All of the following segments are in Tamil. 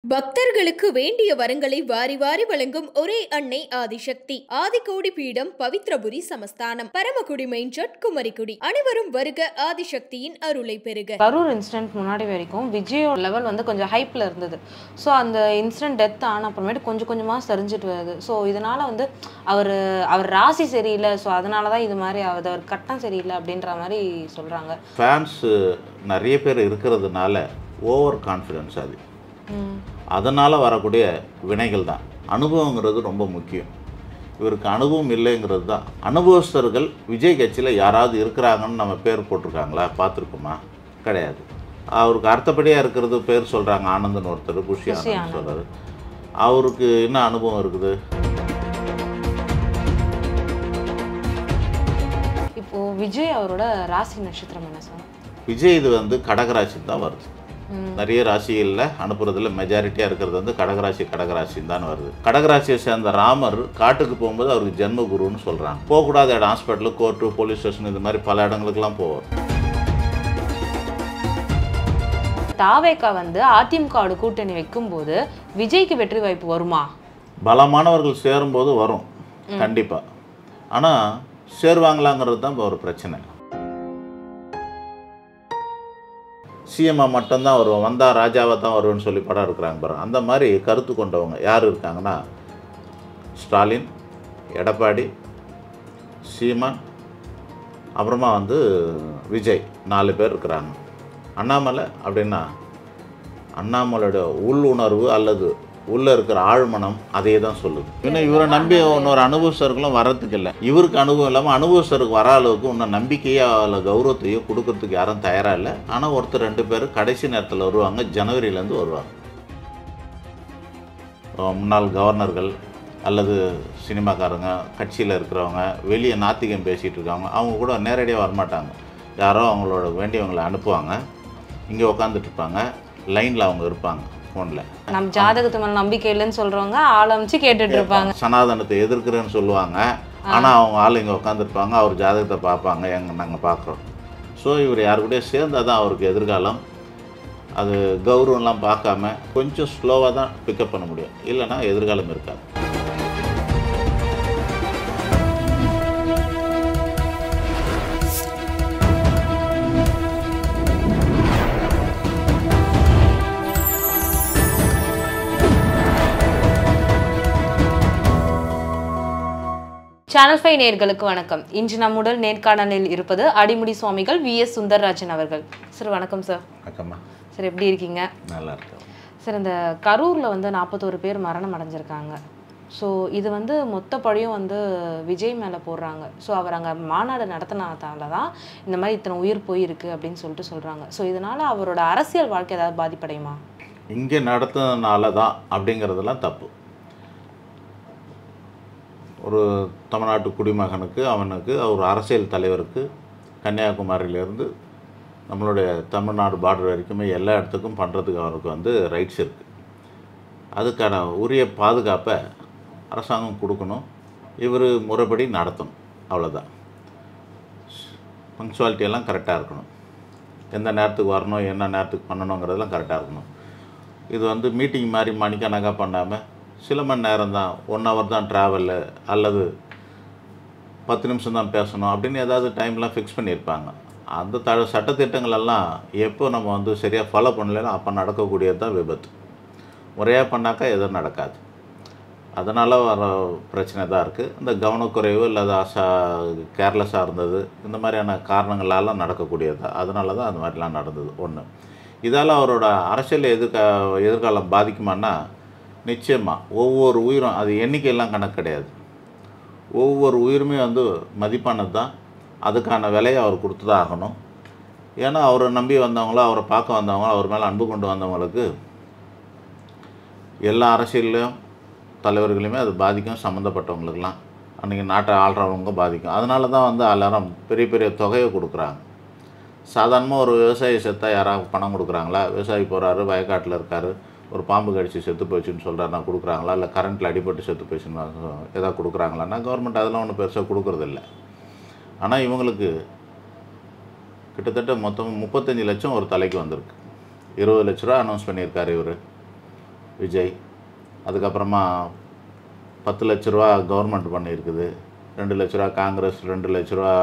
பக்தர்களுக்கு வேண்டிய வரங்களை வாரி வாரி வழங்கும் ஒரே அன்னை ஆதிசக்தி. ஆதிகோடி பீடம், பவித்ரபுரி சமஸ்தானம், பரமக்குடி மெயின் ரோட், குமரிக்குடி. அனைவரும் வருக, ஆதிசக்தியின் அருளை பெறுக. கரூர் இன்சிடென்ட் முன்னாடி வரைக்கும் விஜயோட லெவல் வந்து கொஞ்சம் ஹைப்ல இருந்தது. ஸோ அந்த இன்சிடென்ட் டெத் ஆன அப்புறமேட்டு கொஞ்சம் கொஞ்சமாக சரிஞ்சிட்டு வருது. ஸோ இதனால வந்து அவர் ராசி சரியில்லை, ஸோ அதனால தான் இது மாதிரி ஆகுது, அவர் கட்டம் சரியில்லை அப்படின்ற மாதிரி சொல்கிறாங்க. ஃபேன்ஸ் நிறைய பேர் இருக்கிறதுனால ஓவர் கான்ஃபிடென்ஸ் அது, அதனால் வரக்கூடிய வினைகள் தான். அனுபவங்கிறது ரொம்ப முக்கியம். இவருக்கு அனுபவம் இல்லைங்கிறது தான். அனுபவஸ்தர்கள் விஜய் கட்சியில் யாராவது இருக்கிறாங்கன்னு நம்ம பேர் போட்டிருக்காங்களா, பார்த்துருக்கோமா? கிடையாது. அவருக்கு அர்த்தப்படியாக இருக்கிறது பேர் சொல்கிறாங்க. ஆனந்தன் ஒருத்தர், குஷி ஆனந்த் சொல்கிறாரு. அவருக்கு என்ன அனுபவம் இருக்குது? இப்போது விஜய் அவரோட ராசி நட்சத்திரம் என்ன சார்? விஜய் இது வந்து கடகராசி தான் வருது. நிறைய ராசிகளில் அனுப்புறதுல மெஜாரிட்டியாக இருக்கிறது வந்து கடகராசின்னு தான் வருது. கடகராசியை சேர்ந்த ராமர் காட்டுக்கு போகும்போது அவருக்கு ஜென்மகுருன்னு சொல்கிறாங்க. போகக்கூடாத இடம் ஹாஸ்பிட்டலு, கோர்ட்டு, போலீஸ் ஸ்டேஷன், இது மாதிரி பல இடங்களுக்கெல்லாம் போவார். தாவேகா வந்து அதிமுகவோட கூட்டணி வைக்கும்போது விஜய்க்கு வெற்றி வாய்ப்பு வருமா? பலமானவர்கள் சேரும்போது வரும் கண்டிப்பாக. ஆனால் சேருவாங்களாங்கிறது தான் இப்போ ஒரு பிரச்சனை. சிஎம்மாக மட்டும்தான் வருவோம், வந்தால் ராஜாவாக தான் வருவேன்னு சொல்லி படம் இருக்கிறாங்க பாருங்க. அந்த மாதிரி கருத்து கொண்டவங்க யார் இருக்காங்கன்னா, ஸ்டாலின், எடப்பாடி, சீமான், அப்புறமா வந்து விஜய், 4 பேர் இருக்கிறாங்க. அண்ணாமலை அப்படின்னா அண்ணாமலையோட உள்ளுணர்வு அல்லது உள்ளே இருக்கிற ஆழ்மனம் அதே தான் சொல்லுது. இன்னும் இவரை நம்பி இன்னொரு அனுபவஸ்தர்களும் வர்றதுக்கு இல்லை. இவருக்கு அனுபவம் இல்லாமல் அனுபவஸ்தருக்கு வர அளவுக்கு இன்னும் நம்பிக்கையோ இல்லை கௌரவத்தையோ கொடுக்கறதுக்கு யாரும் தயாராக இல்லை. ஆனால் ஒருத்தர் 2 பேர் கடைசி நேரத்தில் வருவாங்க, ஜனவரியிலேருந்து வருவாங்க. முன்னாள் கவர்னர்கள் அல்லது சினிமாக்காரங்க, கட்சியில் இருக்கிறவங்க, வெளியே நாத்திகம் பேசிகிட்டு இருக்காங்க, அவங்க கூட நேரடியாக வரமாட்டாங்க. யாரோ அவங்களோட வேண்டியவங்களை அனுப்புவாங்க, இங்கே உட்காந்துட்ருப்பாங்க, லைனில் அவங்க இருப்பாங்க. ஃபோனில் நம்ம ஜாதகத்து மேலே நம்பிக்கை இல்லைன்னு சொல்கிறவங்க ஆரம்பிச்சு கேட்டுட்டு இருப்பாங்க. சனாதனத்தை எதிர்க்கிறேன்னு சொல்லுவாங்க, ஆனால் அவங்க ஆள் இங்கே உட்காந்துருப்பாங்க, அவர் ஜாதகத்தை பார்ப்பாங்க, நாங்கள் பார்க்குறோம். ஸோ இவர் யாரு கூட சேர்ந்தால் தான் அவருக்கு எதிர்காலம். அது கௌரவம்லாம் பார்க்காம கொஞ்சம் ஸ்லோவாக தான் பிக்கப் பண்ண முடியும், இல்லைன்னா எதிர்காலம் இருக்காது. சேனல் 5 நேயர்களுக்கு வணக்கம். இன்று நம்முடன் நேர்காணலில் இருப்பது அடிமுடி சுவாமிகள் VS சுந்தரராஜன் அவர்கள். சார் வணக்கம் சார். வணக்கம்மா. சார் எப்படி இருக்கீங்க? நல்லா இருக்கேன் சார். இந்த கரூரில் வந்து 41 பேர் மரணம் அடைஞ்சிருக்காங்க. ஸோ இது வந்து மொத்த பழியும் வந்து விஜய் மேலே போடுறாங்க. ஸோ அவர் அங்கே மாநாடு நடத்தினதால தான் இந்த மாதிரி இத்தனை உயிர் போயிருக்கு அப்படின்னு சொல்கிறாங்க. ஸோ இதனால் அவரோட அரசியல் வாழ்க்கை ஏதாவது பாதிப்படையுமா? இங்கே நடத்துனதுனால தான் அப்படிங்கிறதெல்லாம் தப்பு. ஒரு தமிழ்நாட்டு குடிமகனுக்கு, அவனுக்கு, ஒரு அரசியல் தலைவருக்கு கன்னியாகுமரியிலேருந்து நம்மளுடைய தமிழ்நாடு பார்டர் வரைக்குமே எல்லா இடத்துக்கும் பண்ணுறதுக்கு அவருக்கு வந்து ரைட்ஸ் இருக்குது. அதுக்கான உரிய பாதுகாப்பை அரசாங்கம் கொடுக்கணும், இவர் முறைப்படி நடத்தணும், அவ்வளோதான். பங்க்சுவாலிட்டியெல்லாம் கரெக்டாக இருக்கணும், எந்த நேரத்துக்கு வரணும், என்ன நேரத்துக்கு பண்ணணுங்கிறதெல்லாம் கரெக்டாக இருக்கணும். இது வந்து மீட்டிங் மாதிரி மணிக்கணக்காக பண்ணாமல் சில மணி நேரம் தான், 1 hour தான் ட்ராவலு, அல்லது 10 நிமிஷம் தான் பேசணும் அப்படின்னு ஏதாவது டைம்லாம் ஃபிக்ஸ் பண்ணியிருப்பாங்க. அந்த சட்டத்திட்டங்களெல்லாம் எப்போ நம்ம வந்து சரியாக ஃபாலோ பண்ணலைன்னா அப்போ நடக்கக்கூடியது தான் விபத்து. முறையாக பண்ணாக்கா எதுவும் நடக்காது. அதனால் வர பிரச்சனை தான் இருக்குது. இந்த கவனக்குறைவு இல்லாத கேர்லெஸ்ஸாக இருந்தது, இந்த மாதிரியான காரணங்களால் நடக்கக்கூடியது தான். அதனால தான் அது மாதிரிலாம் நடந்தது. ஒன்று, இதால் அவரோட அரசியல் எதிர்காலம் பாதிக்குமான்னா நிச்சயமாக. ஒவ்வொரு உயிரும், அது எண்ணிக்கையெல்லாம் கணக்கு கிடையாது, ஒவ்வொரு உயிருமே வந்து மதிப்பானது தான். அதுக்கான விலையை அவர் கொடுத்து தான் ஆகணும். ஏன்னா அவரை நம்பி வந்தவங்களோ, அவரை பார்க்க வந்தவங்களோ, அவர் மேலே அன்பு கொண்டு வந்தவங்களுக்கு எல்லா அரசியல்லையும் தலைவர்களையுமே அது பாதிக்கும். சம்மந்தப்பட்டவங்களுக்கெல்லாம் அன்றைக்கி நாட்டை ஆள்றவங்க பாதிக்கும். அதனால தான் வந்து எல்லாரும் பெரிய பெரிய தொகையை கொடுக்குறாங்க. சாதாரணமாக ஒரு விவசாயி செத்தா யாராவது பணம் கொடுக்குறாங்களா? விவசாயி போகிறாரு, வயக்காட்டில் இருக்கார், ஒரு பாம்பு கடிச்சு செத்து போச்சுன்னு சொல்கிறாருன்னா கொடுக்குறாங்களா? இல்லை கரண்ட்டில் அடிபட்டு செத்து போச்சுன்னு எதாவது கொடுக்குறாங்களான்னா கவர்மெண்ட் அதெல்லாம் ஒன்றும் பெருசாக கொடுக்குறதில்ல. ஆனால் இவங்களுக்கு கிட்டத்தட்ட மொத்தம் 35 லட்சம் ஒரு தலைக்கு வந்திருக்கு. 20 லட்ச ரூபா அனௌன்ஸ் பண்ணியிருக்காரு இவர். விஜய். அதுக்கப்புறமா 10 லட்ச ரூபா கவர்மெண்ட் பண்ணியிருக்குது, 2 லட்ச ரூபா காங்கிரஸ், 2 லட்ச ரூபா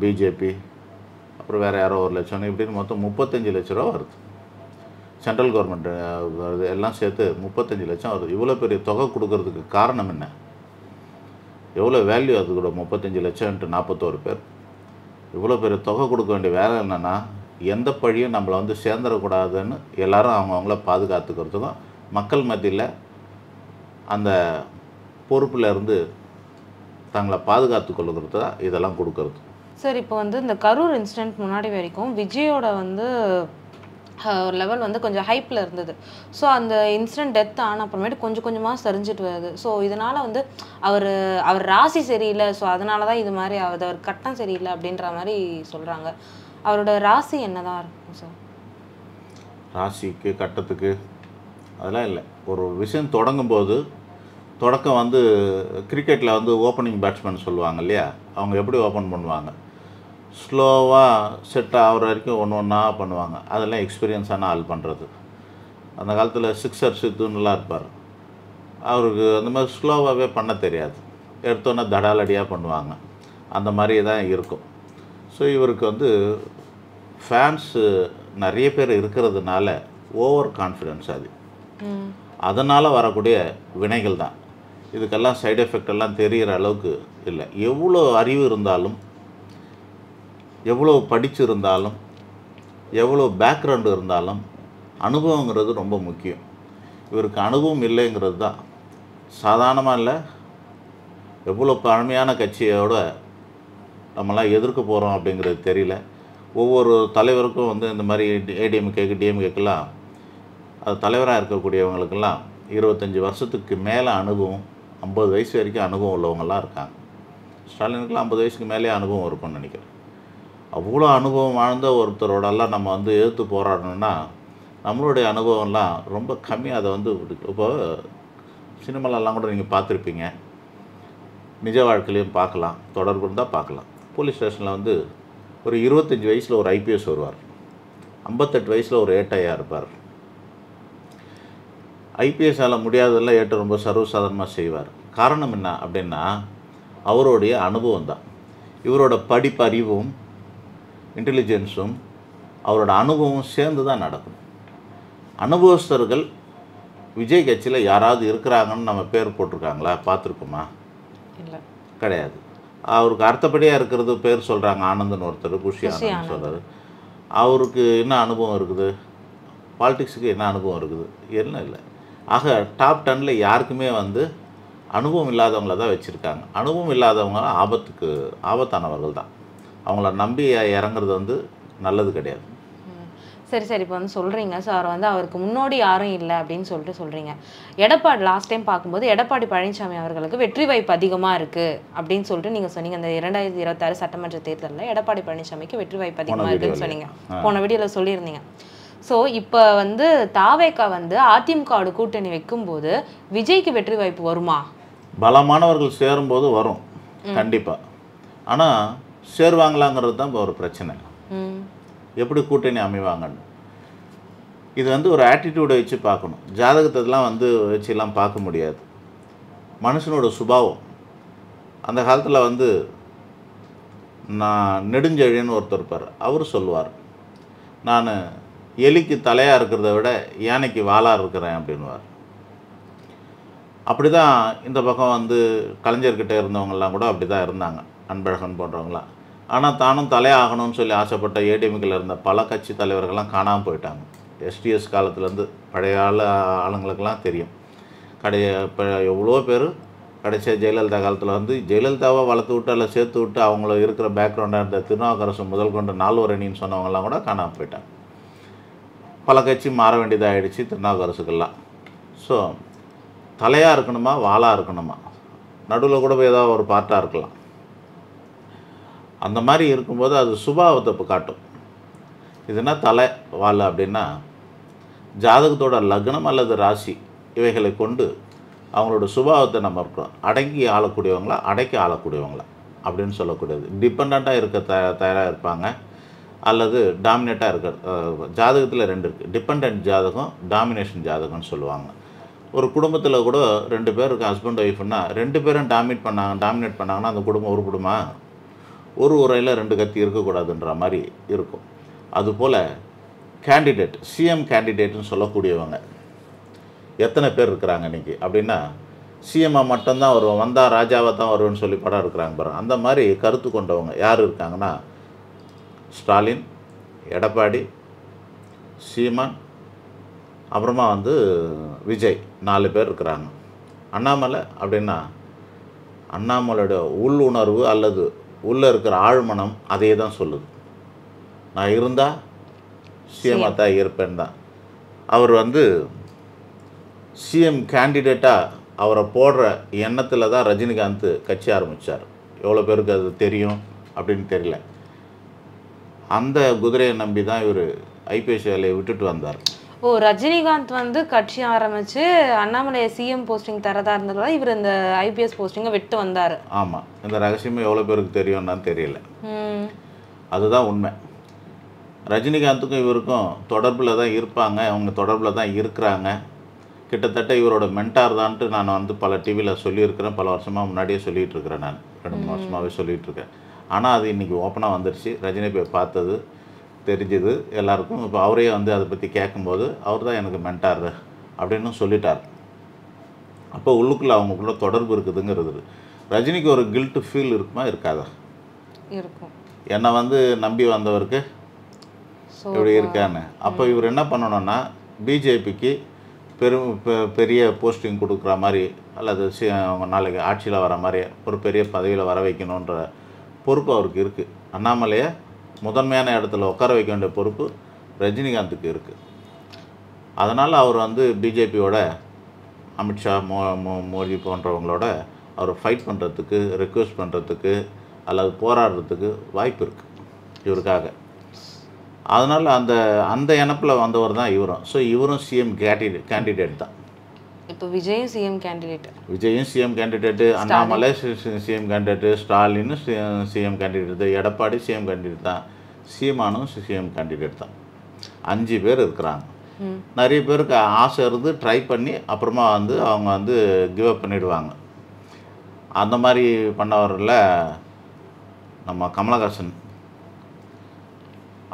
பிஜேபி, அப்புறம் வேறு யாரோ 1 லட்சம், இப்படின்னு மொத்தம் 35 லட்ச ரூபா வருது. சென்ட்ரல் கவர்மெண்ட் வருது, எல்லாம் சேர்த்து 35 லட்சம் வருது. இவ்வளோ பெரிய தொகை கொடுக்கறதுக்கு காரணம் என்ன? எவ்வளோ வேல்யூ அது கூட? 35 லட்சம்ன்ட்டு 41 பேர். இவ்வளோ பெரிய தொகை கொடுக்க வேண்டிய வேலை என்னென்னா, எந்த பழியும் நம்மளை வந்து சேர்ந்துடக்கூடாதுன்னு எல்லோரும் அவங்கவுங்கள பாதுகாத்துக்கிறதுக்கும், மக்கள் மத்தியில் அந்த பொறுப்பில் இருந்து தங்களை பாதுகாத்து கொள்ளுகிறது தான் இதெல்லாம் கொடுக்கறது. சார், இப்போ வந்து இந்த கரூர் இன்சிடென்ட் முன்னாடி வரைக்கும் விஜயோட வந்து ஒரு லெவல் வந்து கொஞ்சம் ஹைப்பில் இருந்தது. ஸோ அந்த இன்சிடென்ட் டெத் ஆன அப்புறமேட்டு கொஞ்சம் கொஞ்சமாக சரிஞ்சிட்டு வருது. ஸோ இதனால் வந்து அவர் ராசி சரியில்லை, ஸோ அதனால தான் இது மாதிரி ஆகுது, அவர் கட்டம் சரியில்லை அப்படின்ற மாதிரி சொல்கிறாங்க. அவரோட ராசி என்னதான் இருக்கும் சார்? ராசிக்கு கட்டத்துக்கு அதெல்லாம் இல்லை. ஒரு விஷயம் தொடங்கும்போது தொடக்கம் வந்து கிரிக்கெட்டில் வந்து ஓப்பனிங் பேட்ஸ்மேன் சொல்லுவாங்க இல்லையா, அவங்க எப்படி ஓப்பன் பண்ணுவாங்க, ஸ்லோவாக செட் ஆகிற வரைக்கும் ஒன்று ஒன்றா பண்ணுவாங்க. அதெல்லாம் எக்ஸ்பீரியன்ஸான ஆள் பண்ணுறது. அந்த காலத்தில் சிக்ஸர் சித்துன்னுலாம் இருப்பார், அவருக்கு அந்த மாதிரி ஸ்லோவாகவே பண்ண தெரியாது, எடுத்தோன்னே தடாலடியாக பண்ணுவாங்க. அந்த மாதிரி தான் இருக்கும். ஸோ இவருக்கு வந்து ஃபேன்ஸு நிறைய பேர் இருக்கிறதுனால ஓவர் கான்ஃபிடென்ஸ் அது, அதனால் வரக்கூடிய வினைகள் தான். இதுக்கெல்லாம் சைடு எஃபெக்ட் எல்லாம் தெரிகிற அளவுக்கு இல்லை. எவ்வளோ அறிவு இருந்தாலும், எவ்வளோ படிச்சிருந்தாலும், எவ்வளோ பேக்ரவுண்டு இருந்தாலும் அனுபவங்கிறது ரொம்ப முக்கியம். இவருக்கு அனுபவம் இல்லைங்கிறது தான். சாதாரணமாக இல்லை, எவ்வளோ பழமையான கட்சியோட நம்மளாம் எதிர்க்க போகிறோம் அப்படிங்கிறது தெரியல. ஒவ்வொரு தலைவருக்கும் வந்து இந்த மாதிரி ஏடிஎம்கேக்கு டிஎம்கேக்கெல்லாம் அது தலைவராக இருக்கக்கூடியவங்களுக்கெல்லாம் 25 வருஷத்துக்கு மேலே அனுபவம், 50 வயசு வரைக்கும் அனுபவம் உள்ளவங்களாம் இருக்காங்க. ஸ்டாலினுக்கெல்லாம் 50 வயசுக்கு மேலே அனுபவம் இருக்கும்னு நினைக்கிறேன். அவ்வளோ அனுபவம் வாழ்ந்த ஒருத்தரோடெல்லாம் நம்ம வந்து எதிர்த்து போராடணும்னா நம்மளுடைய அனுபவம்லாம் ரொம்ப கம்மி. அதை வந்து இப்போ சினிமாலெல்லாம் கூட நீங்கள் பார்த்துருப்பீங்க, நிஜ வாழ்க்கையிலையும் பார்க்கலாம், தொடர்பு இருந்தால் பார்க்கலாம். போலீஸ் ஸ்டேஷனில் வந்து ஒரு 25 வயசில் ஒரு ஐபிஎஸ் வருவார், 58 வயசில் ஒரு ஏட்டையாக இருப்பார். ஐபிஎஸ்ஸால் முடியாததெல்லாம் ஏட்டு ரொம்ப சர்வசாதாரணமாக செய்வார். காரணம் என்ன அப்படின்னா அவருடைய அனுபவம் தான். இவரோட படிப்பறிவும் இன்டெலிஜென்ஸும் அவரோட அனுபவம் சேர்ந்து தான் நடக்கும். அனுபவஸ்தர்கள் விஜய் கட்சியில் யாராவது இருக்கிறாங்கன்னு நம்ம பேர் போட்டிருக்காங்களா? பார்த்துருக்கோமா? இல்லை, கிடையாது. அவருக்கு அர்த்தப்படியாக இருக்கிறது பேர் சொல்கிறாங்க. ஆனந்தன் ஒருத்தர், குஷி ஆனந்த் சொல்கிறார். அவருக்கு என்ன அனுபவம் இருக்குது? பாலிடிக்ஸுக்கு என்ன அனுபவம் இருக்குது? என்ன இல்லை. ஆக டாப் 10ல் யாருக்குமே வந்து அனுபவம் இல்லாதவங்கள தான் வச்சுருக்காங்க. அனுபவம் இல்லாதவங்க ஆபத்தானவர்கள் தான். அவங்கள நம்பி இறங்குறது வந்து நல்லது கிடையாது. சரி சரி, இப்போ வந்து சொல்கிறீங்க சார் வந்து அவருக்கு முன்னோடி யாரும் இல்லை அப்படின்னு சொல்கிறீங்க. எடப்பாடி லாஸ்ட் டைம் பார்க்கும்போது எடப்பாடி பழனிசாமி அவர்களுக்கு வெற்றி வாய்ப்பு அதிகமாக இருக்குது அப்படின்னு சொல்லிட்டு நீங்கள் சொன்னீங்க. இந்த 2026 சட்டமன்ற தேர்தலில் எடப்பாடி பழனிசாமிக்கு வெற்றி வாய்ப்பு அதிகமாக இருக்குதுன்னு சொன்னீங்க, போன வீடியோவில் சொல்லியிருந்தீங்க. ஸோ இப்போ வந்து தாவேக்கா வந்து அதிமுகவோட கூட்டணி வைக்கும்போது விஜய்க்கு வெற்றி வாய்ப்பு வருமா? பலமானவர்கள் சேரும்போது வரும் கண்டிப்பாக. ஆனால் சேருவாங்களாங்கிறது தான் இப்போ ஒரு பிரச்சனை. எப்படி கூட்டணி அமைவாங்கன்னு இது வந்து ஒரு ஆட்டிடியூடை வச்சு பார்க்கணும். ஜாதகத்தெல்லாம் வந்து வச்சுலாம் பார்க்க முடியாது. மனுஷனோட சுபாவம். அந்த காலத்தில் வந்து நான் நெடுஞ்செழியன்னு ஒருத்தர் இருப்பார், அவர் சொல்லுவார், நான் எலிக்கு தலையாக இருக்கிறத விட யானைக்கு வாலாக இருக்கிறேன் அப்படின்வார். அப்படி தான் இந்த பக்கம் வந்து கலைஞர்கிட்ட இருந்தவங்கெல்லாம் கூட அப்படி தான் இருந்தாங்க, அன்பழகன் போன்றவங்களாம். ஆனால் தானும் தலையாகணும்னு சொல்லி ஆசைப்பட்ட ஏடிஎம்கில் இருந்த பல கட்சி தலைவர்கள்லாம் காணாமல் போயிட்டாங்க. எஸ்டிஎஸ் காலத்துலேருந்து பழைய ஆளுங்களுக்கெல்லாம் தெரியும். இப்போ எவ்வளோ பேர் கடைசியாக ஜெயலலிதா காலத்தில் வந்து ஜெயலலிதாவை வளர்த்து விட்டு அல்ல சேர்த்து விட்டு அவங்கள இருக்கிற பேக்ரவுண்டாக இருந்த திருநாவுக்கரசு முதல் கொண்டு 4 அணின்னு சொன்னவங்கலாம் கூட காணாமல் போயிட்டாங்க. பல கட்சி மாற வேண்டியதாக ஆகிடுச்சு திருநாவுக்கரசுக்கெல்லாம். ஸோ தலையாக இருக்கணுமா வாளாக இருக்கணுமா, நடுவில் கூட ஏதாவது ஒரு பார்ட்டாக இருக்கலாம். அந்த மாதிரி இருக்கும்போது அது சுபாவத்தை இப்போ காட்டும். இதுனா தலை வாழ அப்படின்னா ஜாதகத்தோட லக்னம் அல்லது ராசி இவைகளை கொண்டு அவங்களோட சுபாவத்தை நம்ம இருக்கிறோம். அடங்கி ஆளக்கூடியவங்களா அடக்கி ஆளக்கூடியவங்களா அப்படின்னு சொல்லக்கூடியது. டிபெண்ட்டாக இருக்க தயாராக இருப்பாங்க, அல்லது டாமினேட்டாக இருக்கிற ஜாதகத்தில் 2 இருக்குது. டிபெண்ட் ஜாதகம், டாமினேஷன் ஜாதகம்னு சொல்லுவாங்க. ஒரு குடும்பத்தில் கூட 2 பேர் இருக்குது, ஹஸ்பண்ட் ஒய்ஃப்னா 2 பேரும் டாமினேட் பண்ணாங்கன்னா அந்த குடும்பம் ஒரு குடும்பம், ஒரு உரையில் 2 கத்தி இருக்கக்கூடாதுன்ற மாதிரி இருக்கும். அதுபோல் கேண்டிடேட், சிஎம் கேண்டிடேட்னு சொல்லக்கூடியவங்க எத்தனை பேர் இருக்கிறாங்க இன்றைக்கி அப்படின்னா, சிஎம்மாக மட்டும்தான் வருவோம், வந்தால் ராஜாவாக தான் வருவேன்னு சொல்லி படம் இருக்கிறாங்க பாருங்கள். அந்த மாதிரி கருத்து கொண்டவங்க யார் இருக்காங்கன்னா, ஸ்டாலின், எடப்பாடி, சீமான், அப்புறமா விஜய், 4 பேர் இருக்கிறாங்க. அண்ணாமலை அப்படின்னா அண்ணாமலையோட உள்ளுணர்வு அல்லது உள்ளே இருக்கிற ஆழ்மனம் அதே தான் சொல்லுது. நான் இருந்தால் சிஎம்மாக தான் இருப்பேன் தான். அவர் சிஎம் கேண்டிடேட்டாக அவரை போடுற எண்ணத்தில் தான் ரஜினிகாந்த் கட்சி ஆரம்பித்தார். எவ்வளோ பேருக்கு அது தெரியும் அப்படின்னு தெரியல. அந்த குதிரையை நம்பி தான் இவர் ஐபிஎஸ் வேலையை விட்டுட்டு வந்தார். ரஜினிகாந்த் கட்சி ஆரம்பித்து அண்ணாமலையை சிஎம் போஸ்டிங் தரதா இருந்ததால இவர் இந்த ஐபிஎஸ் போஸ்டிங்கை விட்டு வந்தார். ஆமாம், இந்த ரகசியமும் எவ்வளோ பேருக்கு தெரியும்னா தெரியல. அதுதான் உண்மை. ரஜினிகாந்துக்கும் இவருக்கும் தொடர்பில் தான் இருப்பாங்க, அவங்க தொடர்பில் தான் இருக்கிறாங்க. கிட்டத்தட்ட இவரோட மென்டார் தான்ட்டு நான் பல டிவியில் சொல்லியிருக்கிறேன், பல வருஷமாக முன்னாடியே சொல்லிகிட்டு இருக்கிறேன். நான் 2-3 வருஷமாகவே சொல்லிகிட்ருக்கேன். ஆனால் அது இன்றைக்கி ஓப்பனாக வந்துருச்சு. ரஜினி போய் பார்த்தது தெரிஞ்சுது எல்லாருக்கும். இப்போ அவரே அதை பற்றி கேட்கும்போது அவர் தான் எனக்கு மென்டார் அப்படின்னு சொல்லிட்டார். அப்போ உள்ளுக்குள்ளே அவங்களுக்குள்ள தொடர்பு இருக்குதுங்கிறது. ரஜினிக்கு ஒரு கில்ட்டு ஃபீல் இருக்குமா இருக்காதா? இருக்கும். என்னை நம்பி வந்தவருக்கு இப்படி இருக்கான்னு. அப்போ இவர் என்ன பண்ணணும்னா, பிஜேபிக்கு பெரிய போஸ்டிங் கொடுக்குற மாதிரி அல்லது அவங்க நாளைக்கு ஆட்சியில் வர மாதிரி ஒரு பெரிய பதவியில் வர வைக்கணுன்ற பொறுப்பு அவருக்கு இருக்குது. அண்ணாமலையை முதன்மையான இடத்துல உட்கார வைக்க வேண்டிய பொறுப்பு ரஜினிகாந்துக்கு இருக்குது. அதனால் அவர் பிஜேபியோட அமித்ஷா, மோடி போன்றவங்களோட அவர் ஃபைட் பண்ணுறதுக்கு, ரெக்வெஸ்ட் பண்ணுறதுக்கு அல்லது போராடுறதுக்கு வாய்ப்பு இருக்குது இவருக்காக. அதனால் அந்த இனப்பில் வந்தவர் தான் இவரும். ஸோ இவரும் சிஎம் கேண்டிடேட் தான். இப்போ விஜயும் சிஎம் கேண்டிடேட், விஜயும் CM candidate, Annamalai CM candidate, Stalin CM candidate, Edappadi CM candidate தான், சீமானும் சிஎம் கேண்டிடேட் தான். 5 பேர் இருக்கிறாங்க. நிறைய பேருக்கு ஆசை இருந்து ட்ரை பண்ணி அப்புறமா அவங்க கிவ் அப் பண்ணிவிடுவாங்க. அந்த மாதிரி பண்ணவரில் நம்ம கமலஹாசன்,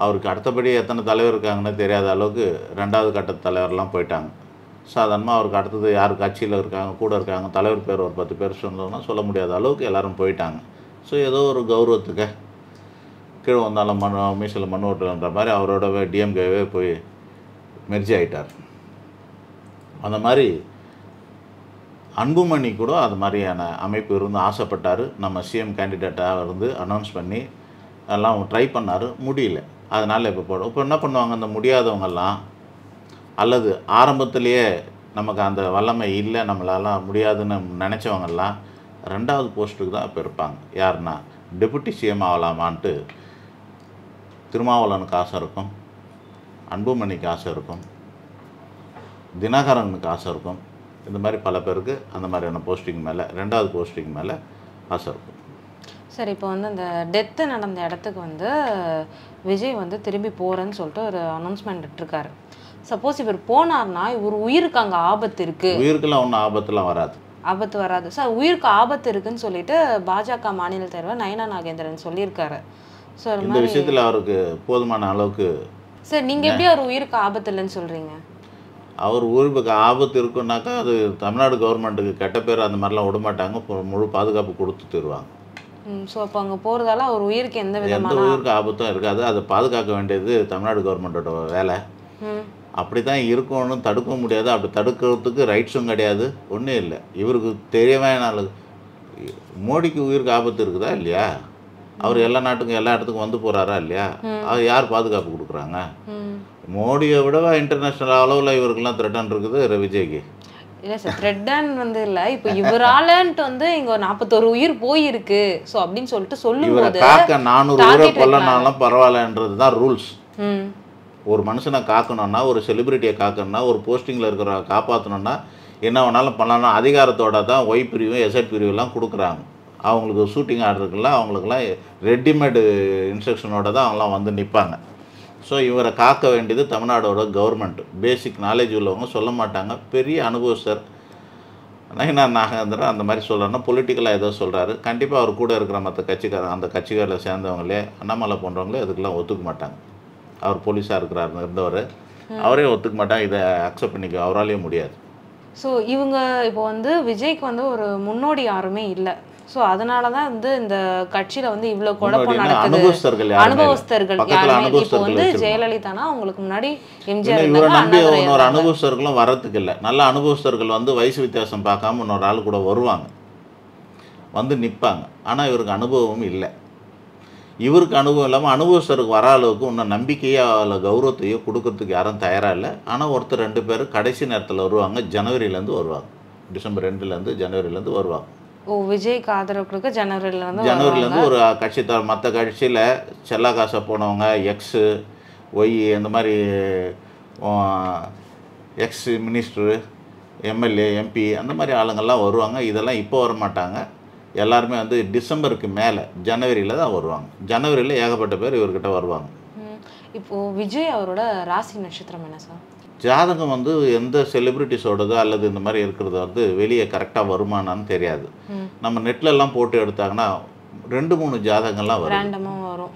அவருக்கு அடுத்தபடி எத்தனை தலைவர் இருக்காங்கன்னு தெரியாத அளவுக்கு 2வது கட்ட தலைவர்லாம் போயிட்டாங்க. சாதாரணமாக அவருக்கு அடுத்தது யார் கட்சியில் இருக்காங்க, கூட இருக்காங்க, தலைவர் பேர் ஒரு 10 பேர் சொன்னோம்னா சொல்ல முடியாத அளவுக்கு எல்லோரும் போயிட்டாங்க. ஸோ ஏதோ ஒரு கௌரவத்துக்கு கீழே வந்தாலும் மீசில் மண் ஓட்டுன்ற மாதிரி அவரோட டிஎம்கேவே போய் மெர்ஜி ஆகிட்டார். அந்த மாதிரி அன்புமணி கூட அது மாதிரியான அமைப்பு இருந்து ஆசைப்பட்டார். நம்ம சிஎம் கேண்டிடேட்டாக அனௌன்ஸ் பண்ணி எல்லாம் ட்ரை பண்ணார், முடியல. அதனால் இப்போ என்ன பண்ணுவாங்க, அந்த முடியாதவங்கெல்லாம் அல்லது ஆரம்பத்திலேயே நமக்கு அந்த வல்லமை இல்லை, நம்மளாலாம் முடியாதுன்னு நினச்சவங்கெல்லாம் 2வது போஸ்ட்டுக்கு தான் இப்போ இருப்பாங்க. யாருன்னா டெபுட்டி சிஎம் ஆகலாமான்ட்டு திருமாவளவனுக்கு ஆசை இருக்கும், அன்புமணிக்கு ஆசை இருக்கும், தினகரனுக்கு ஆசை இருக்கும். இந்த மாதிரி பல பேருக்கு அந்த மாதிரியான போஸ்டிங் மேலே 2வது போஸ்டிங் மேலே ஆசை இருக்கும். சரி, இப்போ அந்த டெத்து நடந்த இடத்துக்கு விஜய் திரும்பி போகிறேன்னு சொல்லிட்டு ஒரு அனௌன்ஸ்மெண்ட் விட்டுருக்காரு. சப்போஸ் இவர் போனார்னா இவர் உயிருக்கு அங்கே ஆபத்து இருக்குது. உயிருக்கெல்லாம் ஒன்றும் ஆபத்துலாம் வராது. ஆபத்து வராது சார், உயிருக்கு ஆபத்து இருக்குன்னு சொல்லிட்டு பாஜக மாநில தலைவர் நயனா நாகேந்திரன் சொல்லியிருக்காரு. ஸோ இந்த விஷயத்தில் அவருக்கு போதுமான அளவுக்கு. சார், நீங்கள் எப்படி அவர் உயிருக்கு ஆபத்து இல்லைன்னு சொல்கிறீங்க? அவர் உயிருக்கு ஆபத்து இருக்குன்னாக்கா அது தமிழ்நாடு கவர்மெண்ட்டுக்கு கெட்ட பேர் அந்த மாதிரிலாம் விடமாட்டாங்க, முழு பாதுகாப்பு கொடுத்து தருவாங்க. ஸோ அப்போ அங்கே போகிறதால அவர் உயிருக்கு எந்த உயிருக்கு ஆபத்தும் இருக்காது. அதை பாதுகாக்க வேண்டியது தமிழ்நாடு கவர்மெண்ட்டோட வேலை. அப்படி தான் இருக்கணும்னு தடுக்க முடியாது. அப்படி தடுக்கிறதுக்கு ரைட்ஸும் கிடையாது, ஒன்றும் இல்லை. இவருக்கு தேவையான மோடிக்கு உயிருக்கு ஆபத்து இருக்குதா இல்லையா? அவர் எல்லா நாட்டுக்கும் எல்லா இடத்துக்கும் போகிறாரா இல்லையா? அது யார் பாதுகாப்பு கொடுக்குறாங்க? மோடியை விடவா இன்டர்நேஷ்னல் அளவில் இவருக்கெல்லாம் த்ரெட்டன் இருக்குது விஜய்க்கு? இல்லை சார், த்ரெட்டன் இல்லை. இப்போ இவராலன்ட்டு இங்கே 41 உயிர் போயிருக்கு ஸோ அப்படின்னு சொல்லிட்டு சொல்லும்போது காக்க 400 உயிரை கொல்லனாலும் பரவாயில்லன்றது தான் ரூல்ஸ். ஒரு மனுஷனை காக்கணும்னா, ஒரு செலிபிரிட்டியை காக்கணும்னா, ஒரு போஸ்டிங்கில் இருக்கிற காப்பாற்றணும்னா என்ன வேணாலும் பண்ணலாம். அதிகாரத்தோட தான் ஒய் பிரிவு எஸ்எட் பிரிவுலாம் கொடுக்குறாங்க. அவங்களுக்கு ஷூட்டிங் ஆர்டருக்குலாம் அவங்களுக்குலாம் ரெடிமேடு இன்ஸ்ட்ரக்ஷனோட தான் அவங்களாம் வந்து நிற்பாங்க. ஸோ இவரை காக்க வேண்டியது தமிழ்நாடோட கவர்மெண்ட். பேசிக் நாலேஜ் உள்ளவங்க சொல்ல மாட்டாங்க. பெரிய அனுபவஸ்தர் நயினார் நாகேந்திரன் அந்த மாதிரி சொல்கிறாருன்னா பொலிட்டிக்கலாக ஏதோ சொல்கிறாரு. கண்டிப்பாக அவர் கூட இருக்கிற மற்ற கட்சிக்காரர் அந்த கட்சிக்காரில் சேர்ந்தவங்களே அண்ணாமலை போன்றவங்களே அதுக்கெல்லாம் ஒத்துக்க மாட்டாங்க. அவர் போலீஸாக இருக்கிறாருன்னு இருந்தவர் அவரே ஒத்துக்க மாட்டாங்க. இதை அக்செப்ட் பண்ணிக்க அவராலேயே முடியாது. ஸோ இவங்க இப்போ வந்து விஜய்க்கு வந்து ஒரு முன்னோடி யாருமே இல்லை. ஸோ அதனால தான் வந்து இந்த கட்சியில் வந்து இவ்வளோ குழப்பம் நடக்குது. அனுபவஸ்தர்கள் யாருமே இப்போ வந்து ஜெயலலிதானா அவங்களுக்கு முன்னாடி எம்ஜிஆர் இவரை நம்பி இன்னொரு அனுபவஸ்தர்களும் வரத்துக்கு இல்லை. நல்ல அனுபவஸ்தர்கள் வந்து வயசு வித்தியாசம் பார்க்காம இன்னொரு ஆள் கூட வருவாங்க, வந்து நிற்பாங்க. ஆனால் இவருக்கு அனுபவம் இல்லை. இவருக்கு அனுபவம் இல்லாமல் அனுபவஸ்தருக்கு வர அளவுக்கு இன்னும் நம்பிக்கையோ அதில் கௌரவத்தையோ கொடுக்கறதுக்கு யாரும் தயாராக இல்லை. ஆனால் ஒருத்தர் 2 பேர் கடைசி நேரத்தில் வருவாங்க. ஜனவரியிலேருந்து வருவாங்க, டிசம்பர் 2லேருந்து ஜனவரியிலேருந்து வருவாங்க. ஓ, விஜய்க்கு ஆதரவு கொடுக்க ஜனவரியிலேருந்து ஒரு கட்சி மற்ற கட்சியில் செல்லா காசை போனவங்க, எக்ஸு ஒய் அந்த மாதிரி எக்ஸ் மினிஸ்டரு, எம்எல்ஏ, எம்பி அந்த மாதிரி ஆளுங்கள்லாம் வருவாங்க. இதெல்லாம் இப்போ வர மாட்டாங்க. எல்லாருமே வந்து டிசம்பருக்கு மேலே ஜனவரியில் தான் வருவாங்க. ஜனவரியில் ஏகப்பட்ட பேர் இவர்கிட்ட வருவாங்க. இப்போது விஜய் அவரோட ராசி நட்சத்திரம் என்ன சார்? ஜாதகம் வந்து எந்த செலிப்ரிட்டிஸோடதோ அல்லது இந்த மாதிரி இருக்கிறது வந்து வெளியே கரெக்டாக வருமானான்னு தெரியாது. நம்ம நெட்லெல்லாம் போட்டு எடுத்தாங்கன்னா 2-3 ஜாதகங்கள்லாம் வரும்.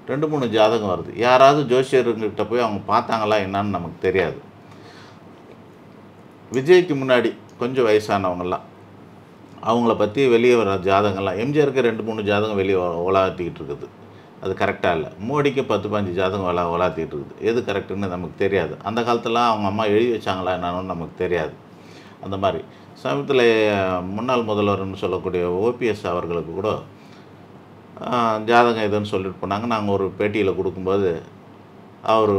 2-3 ஜாதகம் வருது. யாராவது ஜோசியர்கிட்ட போய் அவங்க பார்த்தாங்களா என்னன்னு நமக்கு தெரியாது. விஜய்க்கு முன்னாடி கொஞ்சம் வயசானவங்கலாம் அவங்கள பற்றி வெளியே வர ஜாதகங்கள்லாம், எம்ஜிஆருக்கு 2-3 ஜாதகம் வெளியே உலாத்திக்கிட்டு இருக்குது. அது கரெக்டாக இல்லை. மோடிக்கு 10-15 ஜாதகம் உலாத்திக்கிட்டு இருக்குது. எது கரெக்டுன்னு நமக்கு தெரியாது. அந்த காலத்துலாம் அவங்க அம்மா எழுதி வச்சாங்களா என்னன்னு நமக்கு தெரியாது. அந்த மாதிரி சமயத்தில் முன்னாள் முதல்வர்னு சொல்லக்கூடிய ஓபிஎஸ் அவர்களுக்கு கூட ஜாதகம் எதுன்னு சொல்லிட்டு போனாங்க. நாங்கள் ஒரு பேட்டியில் கொடுக்கும்போது அவர்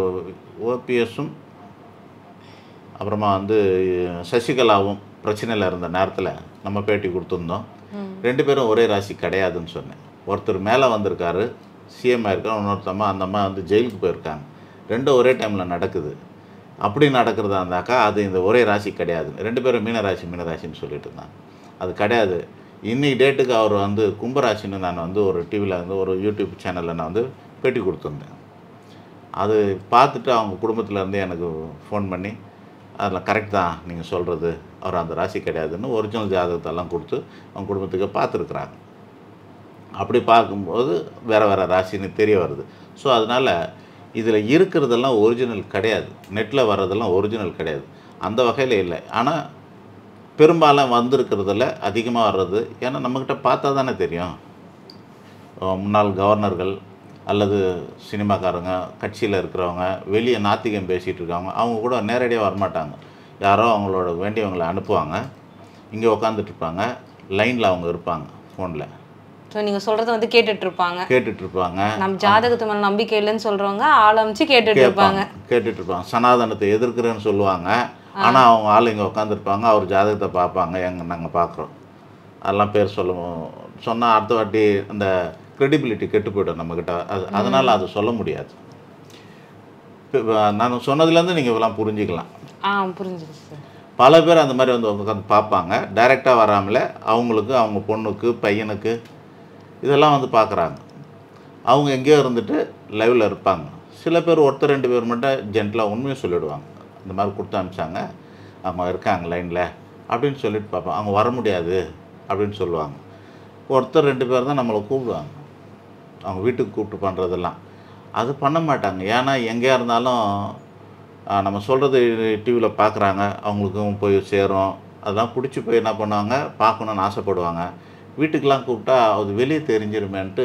ஓபிஎஸும் அப்புறமா வந்து சசிகலாவும் பிரச்சனையில் இருந்த நேரத்தில் நம்ம பேட்டி கொடுத்துருந்தோம். 2 பேரும் ஒரே ராசி கிடையாதுன்னு சொன்னேன். ஒருத்தர் மேலே வந்திருக்காரு, சிஎம் ஆயிருக்காரு, இன்னொருத்தம்மா அந்த அம்மா வந்து ஜெயிலுக்கு போயிருக்காங்க. 2 ஒரே டைமில் நடக்குது. அப்படி நடக்கிறதா இருந்தாக்கா அது இந்த ஒரே ராசி கிடையாது. 2 பேரும் மீனராசின்னு சொல்லிட்டு இருந்தாங்க. அது கிடையாது. இன்னைக்கு டேட்டுக்கு அவர் வந்து கும்பராசின்னு நான் வந்து ஒரு டிவியில் வந்து ஒரு யூடியூப் சேனலில் நான் வந்து பேட்டி கொடுத்துருந்தேன். அது பார்த்துட்டு அவங்க குடும்பத்துலேருந்து எனக்கு ஃபோன் பண்ணி அதில் கரெக்ட் தான் நீங்கள் சொல்கிறது, அவர் அந்த ராசி கிடையாதுன்னு ஒரிஜினல் ஜாதகத்தெல்லாம் கொடுத்து அவங்க குடும்பத்துக்கு பார்த்துருக்குறாங்க. அப்படி பார்க்கும்போது வேறு வேறு ராசின்னு தெரிய வருது. ஸோ அதனால் இதில் இருக்கிறதெல்லாம் ஒரிஜினல் கிடையாது. நெட்டில் வர்றதெல்லாம் ஒரிஜினல் கிடையாது. அந்த வகையில் இல்லை. ஆனால் பெரும்பாலும் வந்திருக்கிறதுல அதிகமாக வர்றது ஏன்னா நம்மக்கிட்ட பார்த்தா தானே தெரியும். முன்னாள் கவர்னர்கள் அல்லது சினிமாக்காரங்க, கட்சியில் இருக்கிறவங்க, வெளியே நாத்திகம் பேசிகிட்டு இருக்காங்க, அவங்க கூட நேரடியாக வரமாட்டாங்க. யாரோ அவங்களோட வேண்டியவங்களை அனுப்புவாங்க. இங்கே உட்காந்துட்ருப்பாங்க, லைனில் அவங்க இருப்பாங்க ஃபோனில். ஸோ நீங்கள் சொல்கிறத வந்து கேட்டுட்ருப்பாங்க. நம்ம ஜாதகத்து மேலே நம்பிக்கை இல்லைன்னு சொல்கிறவங்க ஆரம்பித்து கேட்டுட்ருப்பாங்க. சனாதனத்தை எதிர்க்கிறேன்னு சொல்லுவாங்க. ஆனால் அவங்க ஆள் இங்கே உட்காந்துருப்பாங்க. அவர் ஜாதகத்தை பார்ப்பாங்க. நாங்கள் பார்க்குறோம். அதெல்லாம் பேர் சொன்னால் அடுத்த வாட்டி அந்த க்ரெடிபிலிட்டி கெட்டு போய்டும் நம்மக்கிட்ட. அதனால் அதை சொல்ல முடியாது. நான் சொன்னதுலேருந்து நீங்கள் இதெல்லாம் புரிஞ்சிக்கலாம். புரிஞ்சுது சார். பல பேர் அந்த மாதிரி வந்து உட்காந்து பார்ப்பாங்க. டைரெக்டாக வராமலே அவங்களுக்கு, அவங்க பொண்ணுக்கு, பையனுக்கு இதெல்லாம் வந்து பார்க்குறாங்க. அவங்க எங்கேயோ இருந்துட்டு லைவில் இருப்பாங்க. சில பேர் ஒருத்தர் 2 பேர் மட்டும் ஜென்டலாக உண்மையை சொல்லிவிடுவாங்க. இந்த மாதிரி கொடுத்து அனுப்பிச்சாங்க, அவங்க இருக்காங்க லைனில் அப்படின்னு சொல்லிட்டு பார்ப்பாங்க. அவங்க வர முடியாது அப்படின்னு சொல்லுவாங்க. ஒருத்தர் 2 பேர் தான் நம்மளை கூப்பிடுவாங்க. அவங்க வீட்டுக்கு கூப்பிட்டு பண்ணுறதெல்லாம் அது பண்ண மாட்டாங்க. ஏன்னா எங்கேயா இருந்தாலும் நம்ம சொல்கிறது டிவியில் பார்க்குறாங்க, அவங்களுக்கும் போய் சேரும். அதெல்லாம் பிடிச்சி போய் என்ன பண்ணுவாங்க, பார்க்கணுன்னு ஆசைப்படுவாங்க. வீட்டுக்கெலாம் கூப்பிட்டா அது வெளியே தெரிஞ்சிருமேன்ட்டு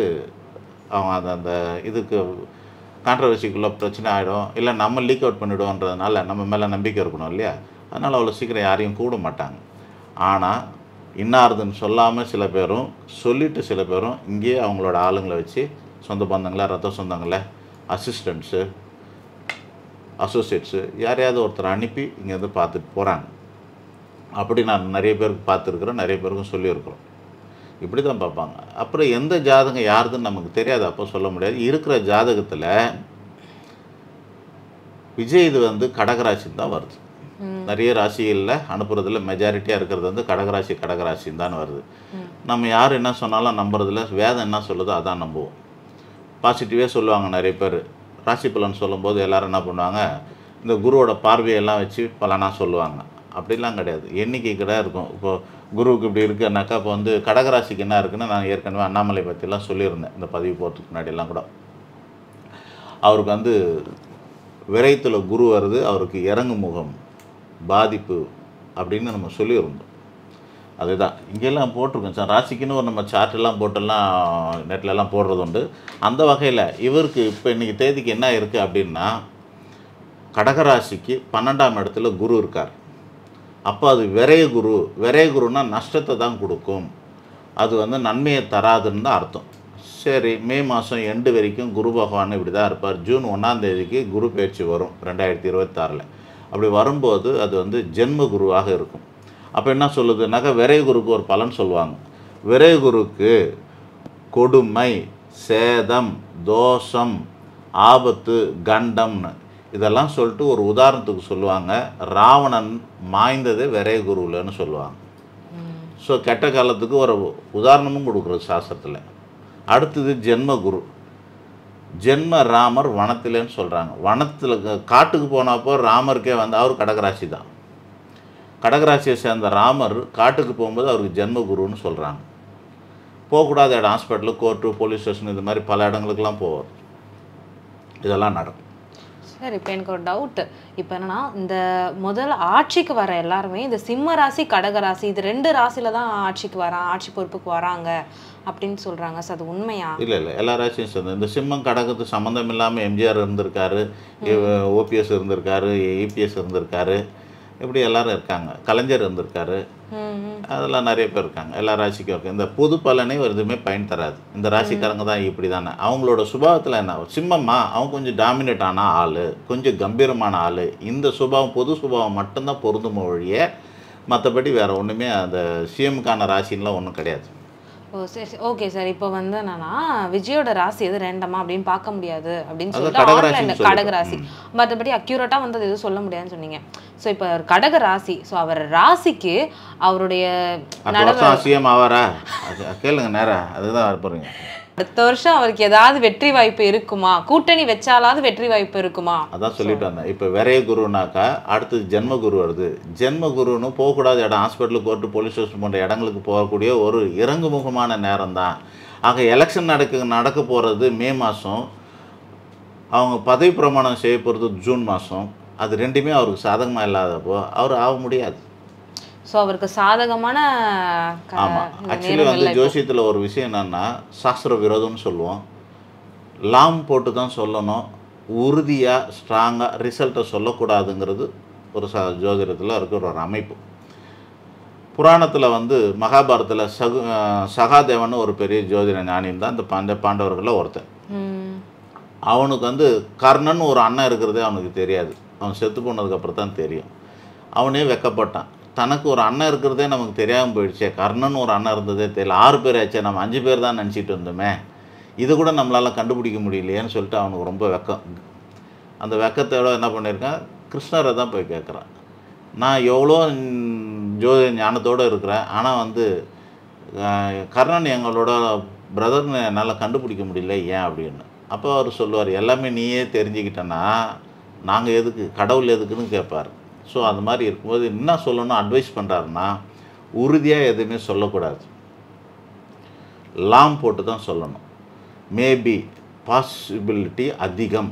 அவங்க அந்த இதுக்கு கான்ட்ரவர்சிக்குள்ளே பிரச்சனை ஆகிடும். இல்லை நம்ம லீக் அவுட் பண்ணிவிடுவோன்றதுனால நம்ம மேலே நம்பிக்கை இருக்கணும் இல்லையா. அதனால் அவ்வளோ சீக்கிரம் யாரையும் கூப்பிட மாட்டாங்க. ஆனால் இன்னாருதுன்னு சொல்லாமல் சில பேரும் சொல்லிவிட்டு சில பேரும் இங்கேயே அவங்களோட ஆளுங்களை வச்சு சொந்த பந்தங்களை, ரத்த சொந்தங்களை, அசிஸ்டண்ட்ஸு, அசோசியேட்ஸு யாரையாவது ஒருத்தர் அனுப்பி இங்கேருந்து பார்த்துட்டு போகிறாங்க. அப்படி நான் நிறைய பேருக்கு பார்த்துருக்குறேன், நிறைய பேருக்கும் சொல்லியிருக்கிறோம். இப்படி தான் பார்ப்பாங்க. அப்புறம் எந்த ஜாதகம் யாருதுன்னு நமக்கு தெரியாது, அப்போ சொல்ல முடியாது. இருக்கிற ஜாதகத்தில் விஜய் இது வந்து கடகராசின்னு தான் வருது. நிறைய ராசிகளில் அனுப்புறதுல மெஜாரிட்டியாக இருக்கிறது வந்து கடகராசின்னு தான் வருது. நம்ம யார் என்ன சொன்னாலும் நம்புறதில்ல, வேதம் என்ன சொல்லுதோ அதான் நம்புவோம். பாசிட்டிவே சொல்லுவாங்க நிறைய பேர். ராசி பலன் சொல்லும்போது எல்லோரும் என்ன பண்ணுவாங்க, இந்த குருவோட பார்வையெல்லாம் வச்சு பலனாக சொல்லுவாங்க. அப்படிலாம் கிடையாது, எண்ணிக்கை கிடையாது இருக்கும். இப்போது குருவுக்கு இப்படி இருக்குன்னாக்கா, இப்போ வந்து கடகராசிக்கு என்ன இருக்குன்னு நான் ஏற்கனவே அண்ணாமலை பற்றிலாம் சொல்லியிருந்தேன் இந்த பதிவு போகிறதுக்கு முன்னாடியெல்லாம் கூட. அவருக்கு வந்து விரயத்தில் குரு வருது, அவருக்கு இறங்கு முகம் பாதிப்பு அப்படின்னு நம்ம சொல்லியிருந்தோம். அதுதான் இங்கெல்லாம் போட்டிருக்கோம் சார். ராசிக்குன்னு ஒரு நம்ம சார்ட்டெல்லாம் போட்டெல்லாம் நெட்லலாம் போடுறது உண்டு. அந்த வகையில் இவருக்கு இப்போ இன்றைக்கி தேதிக்கு என்ன இருக்குது அப்படின்னா, கடகராசிக்கு 12ஆம் இடத்துல குரு இருக்கார். அப்போ அது விரைய குரு. விரைய குருன்னா நஷ்டத்தை தான் கொடுக்கும், அது வந்து நன்மையை தராதுன்னு தான் அர்த்தம். சரி, மே மாதம் எண்டு வரைக்கும் குரு பகவான் இப்படி தான் இருப்பார். ஜூன் 1ஆம் தேதிக்கு குரு பயிற்சி வரும் 2026. அப்படி வரும்போது அது வந்து ஜென்ம குருவாக இருக்கும். அப்போ என்ன சொல்லுதுனாக்கா, விரைய குருக்கு ஒரு பலன் சொல்லுவாங்க. விரைய குருக்கு கொடுமை, சேதம், தோஷம், ஆபத்து, கண்டம்னு இதெல்லாம் சொல்லிட்டு ஒரு உதாரணத்துக்கு சொல்லுவாங்க. ராவணன் மாய்ந்ததே விரைய குருவில்னு சொல்லுவாங்க. ஸோ கெட்ட காலத்துக்கு ஒரு உதாரணமும் கொடுக்குறது சாஸ்திரத்தில். அடுத்தது ஜென்ம குரு. ஜென்ம ராமர் வனத்திலேன்னு சொல்கிறாங்க. வனத்தில் காட்டுக்கு போனப்போ ராமருக்கே வந்து அவர் கடகராசி தான். கடகராசியை சேர்ந்த ராமர் காட்டுக்கு போகும்போது அவருக்கு ஜென்ம குருன்னு சொல்கிறாங்க. போகக்கூடாத இடம் ஹாஸ்பிட்டலு, கோர்ட்டு, போலீஸ் ஸ்டேஷன், இது மாதிரி பல இடங்களுக்கெல்லாம் போவார். இதெல்லாம் நடக்கும். சார் இப்போ எனக்கு ஒரு டவுட்டு. இப்போ என்னன்னா, இந்த முதல்ல ஆட்சிக்கு வர எல்லாருமே இந்த சிம்ம ராசி கடகராசி இது 2 ராசியில தான் ஆட்சி பொறுப்புக்கு வராங்க அப்படின்னு சொல்கிறாங்க. சார் அது உண்மையா? இல்லை, எல்லா ராசியும் சேர்ந்து இந்த சிம்மம் கடகத்துக்கு சம்மந்தம் இல்லாமல் எம்ஜிஆர் இருந்திருக்காரு, ஓபிஎஸ் இருந்திருக்காரு, இபிஎஸ் இருந்திருக்காரு, இப்படி எல்லாரும் இருக்காங்க. கலைஞர் இருந்திருக்காரு, அதெல்லாம் நிறைய பேர் இருக்காங்க. எல்லா ராசிக்கும் இருக்குது. இந்த பொது பலனே எதுவுமே பயன் தராது. இந்த ராசிக்காரங்க தான் இப்படி தானே. அவங்களோட சுபாவத்தில் என்ன, சிம்மம்மா அவங்க கொஞ்சம் டாமினேட்டான ஆள், கொஞ்சம் கம்பீரமான ஆள். இந்த சுபாவம் பொது சுபாவம் மட்டும்தான் பொருந்தும் ஒழிய மற்றபடி வேறு ஒன்றுமே அந்த சிஎம்கான ராசின்லாம் ஒன்றும் கிடையாது. ஓ சரி, ஓகே சார். இப்போ வந்து என்னன்னா, விஜயோட ராசி எது ரேண்டமா அப்படின்னு பார்க்க முடியாது அப்படின்னு சொல்லிட்டு ஆன்லைன்ல கடகராசி, மற்றபடி அக்யூரேட்டாக வந்து எதுவும் சொல்ல முடியாதுன்னு சொன்னீங்க. ஸோ இப்போ கடக ராசி, ஸோ அவர் ராசிக்கு அவருடைய சிஎம் ஆவாரா கேளுங்க நேரம், அதுதான் போறீங்க. அடுத்த வருஷம் அவருக்கு ஏதாவது வெற்றி வாய்ப்பு இருக்குமா? கூட்டணி வச்சாலாவது வெற்றி வாய்ப்பு இருக்குமா? அதான் சொல்லிட்டு வந்தேன். இப்போ விரைய குருனாக்கா அடுத்தது ஜென்ம குரு வருது. ஜென்ம குருன்னு போகக்கூடாத இடம் ஹாஸ்பிட்டலு, கோர்ட்டு, போலீஸ் ஸ்டேஷன் போன்ற இடங்களுக்கு போகக்கூடிய ஒரு இறங்குமுகமான நேரம் தான். ஆக எலெக்ஷன் நடக்க போகிறது மே மாதம், அவங்க பதவி பிரமாணம் செய்ய போகிறது ஜூன் மாதம். அது ரெண்டுமே அவருக்கு சாதகமாக இல்லாதப்போ அவர் ஆக முடியாது. ஸோ அவருக்கு சாதகமான ஆமாம். ஆக்சுவலி வந்து ஜோசியத்தில் ஒரு விஷயம் என்னென்னா, சாஸ்திர விரோதம்னு சொல்லுவோம். லாம் போட்டு தான் சொல்லணும், உறுதியாக ஸ்ட்ராங்காக ரிசல்ட்டை சொல்லக்கூடாதுங்கிறது ஒரு ஜோதிடத்தில் இருக்கிற ஒரு அமைப்பு. புராணத்தில் வந்து மகாபாரதத்தில் சகாதேவன் ஒரு பெரிய ஜோதிட ஞானின்னு தான் இந்த பாண்டவர்களில் ஒருத்தன். அவனுக்கு வந்து கர்ணன் ஒரு அண்ணன் இருக்கிறதே அவனுக்கு தெரியாது. அவன் செத்து போனதுக்கப்புறம் தான் தெரியும். அவனே வெக்கப்பட்டான். தனக்கு ஒரு அண்ணன் இருக்கிறதே நமக்கு தெரியாமல் போயிடுச்சே, கர்ணன் ஒரு அண்ணன் இருந்ததே தெரியல, 6 பேர் ஆச்சே, நம்ம 5 பேர் தான் நினச்சிட்டு வந்தோமே, இது கூட நம்மளால் கண்டுபிடிக்க முடியலையேன்னு சொல்லிட்டு அவனுக்கு ரொம்ப வெக்கம். அந்த வெக்கத்தோட என்ன பண்ணியிருக்கான், கிருஷ்ணரை தான் போய் கேட்குறான். நான் எவ்வளோ ஜோதிட ஞானத்தோடு இருக்கிறேன், ஆனால் வந்து கர்ணன் எங்களோட பிரதர்னு என்னால் கண்டுபிடிக்க முடியல, ஏன் அப்படின்னு. அப்போ அவர் சொல்லுவார், எல்லாமே நீயே தெரிஞ்சுக்கிட்டேன்னா நாங்கள் எதுக்கு, கடவுள் எதுக்குன்னு கேட்பார். ஸோ அந்த மாதிரி இருக்கும்போது என்ன சொல்லணும் அட்வைஸ் பண்ணுறாருன்னா, உறுதியாக எதுவுமே சொல்லக்கூடாது, லாம் போட்டு தான் சொல்லணும். மேபி, பாசிபிலிட்டி அதிகம்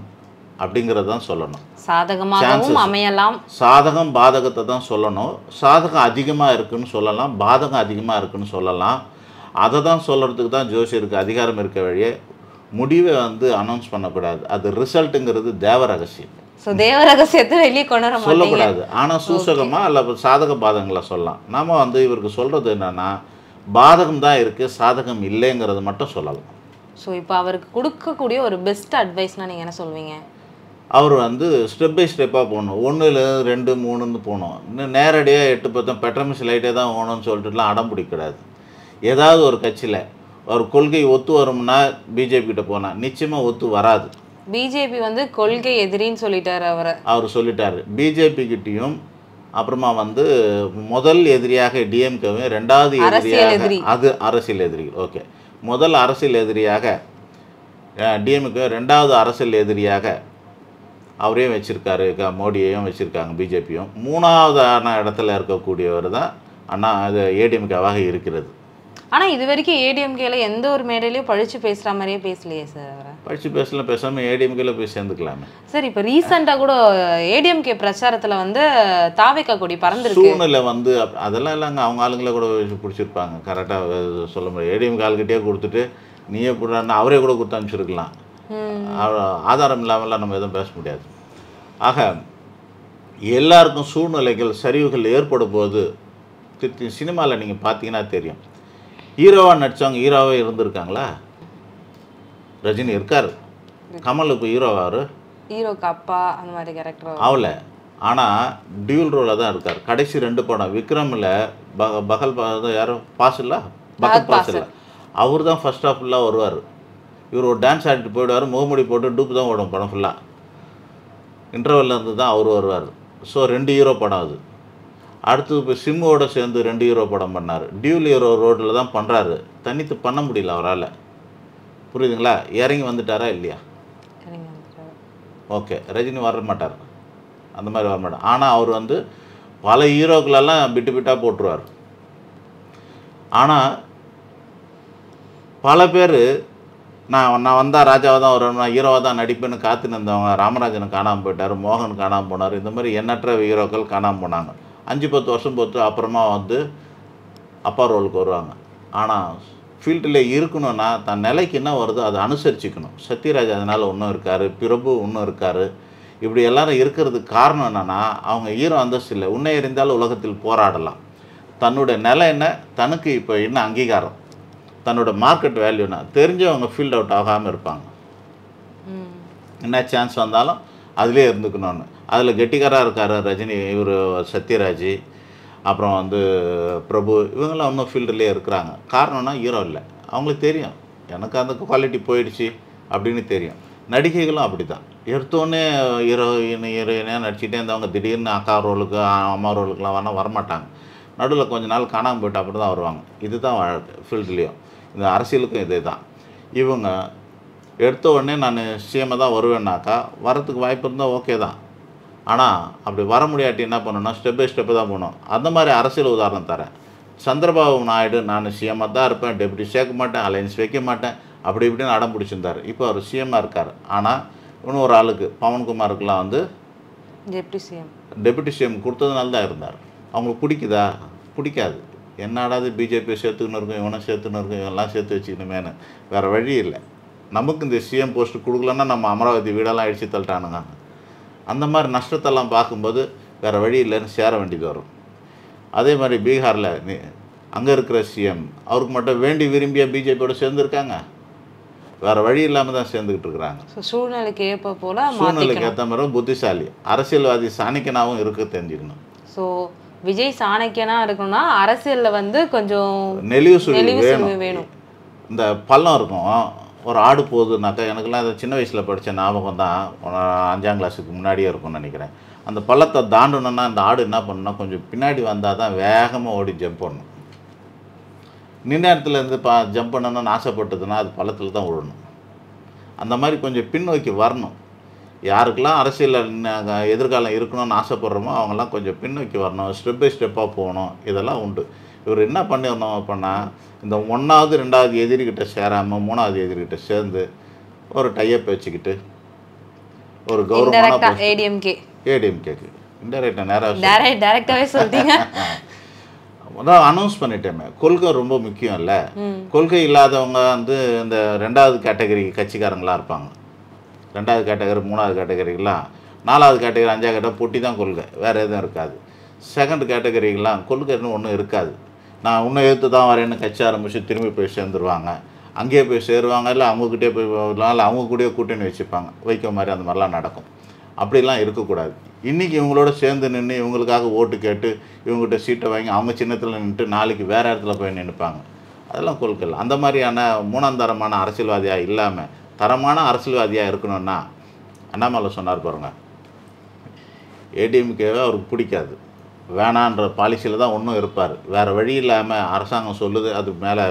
அப்படிங்கிறது தான் சொல்லணும். சாதகமாகவும் அமையலாம். சாதகம் பாதகத்தை தான் சொல்லணும். சாதகம் அதிகமாக இருக்குன்னு சொல்லலாம், பாதகம் அதிகமாக இருக்குன்னு சொல்லலாம். அதை தான் சொல்கிறதுக்கு தான் ஜோசியருக்கு அதிகாரம் இருக்க வழியே முடிவை வந்து அனௌன்ஸ் பண்ணக்கூடாது. அது ரிசல்ட்டுங்கிறது தேவ ரகசியம். ஸோ தேவ ரகசியத்தை வெளியே கொண்டு வர சொல்லக்கூடாது. ஆனால் சூசகமாக அல்ல சாதக பாதகங்களை சொல்லலாம். நம்ம வந்து இவருக்கு சொல்கிறது என்னென்னா, பாதகம் தான் இருக்குது, சாதகம் இல்லைங்கிறது மட்டும் சொல்லலாம். ஸோ இப்போ அவருக்கு கொடுக்கக்கூடிய ஒரு பெஸ்ட் அட்வைஸ்னால் நீங்கள் என்ன சொல்வீங்க? அவர் வந்து ஸ்டெப் பை ஸ்டெப்பாக போகணும். 1, 2, 3ன்னு போகணும். இன்னும் நேரடியாக 8, 10 பெட்ரமிஸ் லைட்டே தான் ஓணும்னு சொல்லிட்டுலாம் அடம் பிடிக்கூடாது. ஏதாவது ஒரு கட்சியில் ஒரு கொள்கை ஒத்து வரும்னா பிஜேபி கிட்ட போனால் நிச்சயமாக ஒத்து வராது. பிஜேபி வந்து கொள்கை எதிரின்னு சொல்லிட்டார் அவர் சொல்லிட்டாரு. பிஜேபி கிட்டேயும் அப்புறமா வந்து முதல் எதிரியாக டிஎம்கேவும், ரெண்டாவது எதிரியாக அது அரசியல் எதிரிகள். ஓகே, முதல் அரசியல் எதிரியாக டிஎம்கே, ரெண்டாவது அரசியல் எதிரியாக அவரையும் வச்சுருக்காரு, மோடியையும் வச்சுருக்காங்க பிஜேபியும். மூணாவதான இடத்துல இருக்கக்கூடியவர் தான் அது ஏடிஎம்கேவாக இருக்கிறது. ஆனால் இது வரைக்கும் ஏடிஎம்கேல எந்த ஒரு மேடையிலையும் பழிச்சு பேசுகிற மாதிரியே பேசலையே சார். அவரை பழிச்சு பேசாமல் ஏடிஎம்கேல போய் சேர்ந்துக்கலாமே சார். இப்போ ரீசெண்டாக கூட ஏடிஎம்கே பிரச்சாரத்தில் வந்து தாவேக்கா கொடி பறந்துருக்கு. சூழ்நிலை வந்து அதெல்லாம் இல்லைங்க, அவங்க ஆளுங்களே கூட பிடிச்சிருப்பாங்க. கரெக்டாக சொல்ல முடியாது. ஏடிஎம்கே ஆளுகிட்டே கொடுத்துட்டு நீயே போடுறான்னு அவரே கூட கொடுத்து அனுப்பிச்சிருக்கலாம். ஆதாரம் இல்லாமலாம் நம்ம எதுவும் பேச முடியாது. ஆக எல்லாருக்கும் சூழ்நிலைகள் சரிவுகள் ஏற்படும் போது சினிமாவில் நீங்கள் பார்த்தீங்கன்னா தெரியும். ஹீரோவாக நடித்தவங்க ஹீரோவே இருந்திருக்காங்களா? ரஜினி இருக்கார், கமல் இப்போ ஹீரோவாரு, ஹீரோக்கு அப்பா அந்த மாதிரி கேரக்டர் அவளை. ஆனால் டியூல் ரோலில் தான் இருக்கார். கடைசி 2 படம் விக்ரமில் பகல் யாரும் பாஸ் இல்லை, பகல் பாஸ் இல்லை, அவர் தான் ஃபர்ஸ்ட் ஆஃப் ஃபுல்லாக வருவார். இவர் ஒரு டான்ஸ் ஆடிட்டு போயிடுவார், முகமுடி போட்டு டூப்பு தான் ஓடும் படம் ஃபுல்லாக. இன்டர்வல்லேருந்து தான் அவர் வருவார். ஸோ 2 ஹீரோ படம் அது. அடுத்து இப்போ சிம்மோட சேர்ந்து 2 ஹீரோ படம் பண்ணார். டியூல் ஹீரோ ரோட்டில் தான் பண்ணுறாரு, தனித்து பண்ண முடியல அவரால். புரியுதுங்களா? இறங்கி வந்துட்டாரா இல்லையா? ஓகே, ரஜினி வர மாட்டார், அந்த மாதிரி வர மாட்டார். ஆனால் அவர் வந்து பல ஹீரோக்களெல்லாம் பிட்டாக போட்டுருவார். ஆனால் பல பேர் நான் வந்தால் ராஜாவாக தான் வருவேன், நான் ஹீரோவாக தான் நடிப்பேன்னு காத்துன்னு இருந்தவங்க ராமராஜன் காணாமல் போயிட்டார், மோகன் காணாமல் போனார். இந்த மாதிரி எண்ணற்ற ஹீரோக்கள் காணாமல் போனாங்க. 5-10 வருஷம் பொறுத்து அப்புறமா வந்து அப்பா ரோலுக்கு வருவாங்க. ஆனால் ஃபீல்டில் இருக்கணும்னா தன் நிலைக்கு என்ன வருதோ அதை அனுசரிச்சுக்கணும். சத்யராஜ் அதனால் இன்னும் இருக்கார், பிரபு இன்னும் இருக்கார். இப்படி எல்லோரும் இருக்கிறதுக்கு காரணம் என்னென்னா அவங்க ஹீரோ அந்தஸ்து இல்லை. உன்னை எறிந்தாலும் உலகத்தில் போராடலாம். தன்னுடைய நிலை என்ன, தனக்கு இப்போ என்ன அங்கீகாரம், தன்னோட மார்க்கெட் வேல்யூனா தெரிஞ்சவங்க ஃபீல்ட் அவுட் ஆகாமல் இருப்பாங்க. என்ன சான்ஸ் வந்தாலும் அதிலே இருந்துக்கணும்னு. அதில் கெட்டிக்காராக இருக்கார் ரஜினி, இவர் சத்யராஜ், அப்புறம் வந்து பிரபு, இவங்கெல்லாம் இன்னும் ஃபீல்டுலேயே இருக்கிறாங்க. காரணம்னா ஹீரோ இல்லை, அவங்களுக்கு தெரியும் எனக்கு அந்த குவாலிட்டி போயிடுச்சு அப்படின்னு தெரியும். நடிகைகளும் அப்படி தான். எடுத்தோடனே ஹீரோயினாக நடிச்சுட்டே இருந்தவங்க திடீர்னு அக்கா ரோலுக்கு அம்மா ரோலுக்குலாம் வரமாட்டாங்க. நடுவில் கொஞ்ச நாள் காணாமல் போய்ட்டு அப்படி தான் வருவாங்க. இது தான் ஃபீல்டுலேயும். இந்த அரசியலுக்கும் இதே தான். இவங்க எடுத்த உடனே நான் சிஎம்மாக தான் வருவேன்னாக்கா வரத்துக்கு வாய்ப்பு இருந்தால் ஓகே தான். ஆனால் அப்படி வர முடியாட்டி என்ன பண்ணணும்னா ஸ்டெப் பை ஸ்டெப்பு தான் போகணும். அந்த மாதிரி அரசியல் உதாரணம் தரேன். சந்திரபாபு நாயுடு நான் சிஎம்மாக தான் இருப்பேன், டெப்யூட்டி சேர்க்க மாட்டேன், அலையன்ஸ் வைக்க மாட்டேன், அப்படி இப்படின்னு அடம் பிடிச்சிருந்தார். இப்போ அவர் சிஎம்மாக இருக்கார். ஆனால் இன்னும் ஒரு ஆளுக்கு பவன்குமாருக்குலாம் வந்து டெப்யூட்டி சிஎம் கொடுத்ததுனால தான் இருந்தார். அவங்களுக்கு பிடிக்குதா? பிடிக்காது. என்னடாது பிஜேபி சேர்த்துக்கின்னு இருக்கும், இவனை சேர்த்துன்னு இருக்கும், இவங்கெல்லாம் சேர்த்து வச்சுக்கணுமேனு. வேறு வழி இல்லை. நமக்கு இந்த சிஎம் போஸ்ட்டு கொடுக்கலன்னா நம்ம அமராவதி வீடெல்லாம் அடித்து தள்ளிட்டானுங்க. அந்த மாதிரி நஷ்டத்தெல்லாம் பார்க்கும்போது வேறு வழி இல்லைன்னு சேர வேண்டியது வரும். அதே மாதிரி பீகாரில் அங்கே இருக்கிற சிஎம் அவருக்கு மட்டும் வேண்டி விரும்பிய பிஜேபியோட சேர்ந்துருக்காங்க. வேறு வழி இல்லாமல் தான் சேர்ந்துக்கிட்டு இருக்கிறாங்க. சூழ்நிலைக்கு ஏற்ப போல் சூழ்நிலைக்கு ஏற்ற மாதிரி புத்திசாலி அரசியல்வாதி சாணக்கியனாகவும் இருக்க தெரிஞ்சுக்கணும். ஸோ விஜய் சாணக்கியனாக இருக்கணும்னா அரசியலில் வந்து கொஞ்சம் நெளிவு சுழிவு வேணும். இந்த பள்ளம் இருக்கும், ஒரு ஆடு போகுதுனாக்கா, எனக்குலாம் அதை சின்ன வயசில் படித்த ஞாபகம் தான், 5ஆம் கிளாஸுக்கு முன்னாடியே இருக்கும்னு நினைக்கிறேன். அந்த பள்ளத்தை தாண்டணுன்னா அந்த ஆடு என்ன பண்ணணும்னா கொஞ்சம் பின்னாடி வந்தால் தான் வேகமாக ஓடி ஜம்ப் பண்ணணும். நின்ன இடத்துலேருந்து ஜம்ப் பண்ணணும்னு ஆசைப்பட்டதுன்னா அது பள்ளத்தில் தான் விடணும். அந்த மாதிரி கொஞ்சம் பின்னோக்கி வரணும். யாருக்கெல்லாம் அரசியலில் எதிர்காலம் இருக்கணும்னு ஆசைப்படுறோமோ அவங்கெல்லாம் கொஞ்சம் பின்னோக்கி வரணும், ஸ்டெப் பை ஸ்டெப்பாக போகணும். இதெல்லாம் உண்டு. இவர் என்ன பண்ணிடணும் அப்படின்னா இந்த 1வது 2வது எதிரிகிட்ட சேராமல் 3வது எதிரிகிட்ட சேர்ந்து ஒரு டைப் வச்சுக்கிட்டு ஒரு கௌரவமான ஏடிஎம்கேக்கு இன்டெரக்டாகவே சொல்லிட்டீங்க. அதான் அனௌன்ஸ் பண்ணிட்டேமே. கொள்கை ரொம்ப முக்கியம் இல்லை. கொள்கை இல்லாதவங்க வந்து இந்த 2வது கேட்டகரி கட்சிக்காரங்களாக இருப்பாங்க. 2வது கேட்டகரி 3வது கேட்டகரிக்கெலாம் 4வது கேட்டகரி 5வது கேட்டகரி பொட்டி தான் கொள்கை, வேறு எதுவும் இருக்காது. செகண்ட் கேட்டகரிக்கெலாம் கொள்கைன்னு ஒன்றும் இருக்காது. நான் இன்னும் எடுத்து தான் வரேன்னு கட்சி ஆரம்பித்து திரும்பி போய் சேர்ந்துருவாங்க. அங்கேயே போய் சேருவாங்க, இல்லை அவங்கக்கிட்டே போய் இல்லை அவங்க கூடயே கூட்டணி வச்சுப்பாங்க, வைக்க மாதிரி அந்த மாதிரிலாம் நடக்கும். அப்படிலாம் இருக்கக்கூடாது. இன்றைக்கி இவங்களோட சேர்ந்து நின்று இவங்களுக்காக ஓட்டு கேட்டு இவங்ககிட்ட சீட்டை வாங்கி அவங்க சின்னத்தில் நின்றுட்டு நாளைக்கு வேறு இடத்துல போய் நினைப்பாங்க. அதெல்லாம் கொள்கை இல்லை. அந்த மாதிரியான 3ஆம் தரமான அரசியல்வாதியாக இல்லாமல் தரமான அரசியல்வாதியாக இருக்கணும்னா அண்ணாமலை சொன்னார் பாருங்கள், ஏடிஎம்கேவை அவருக்கு பிடிக்காது, வேணான்ற பாலிசியில் தான் ஒன்றும் இருப்பார். வேறு வழி இல்லாமல் அரசாங்கம் சொல்லுது, அது மேலே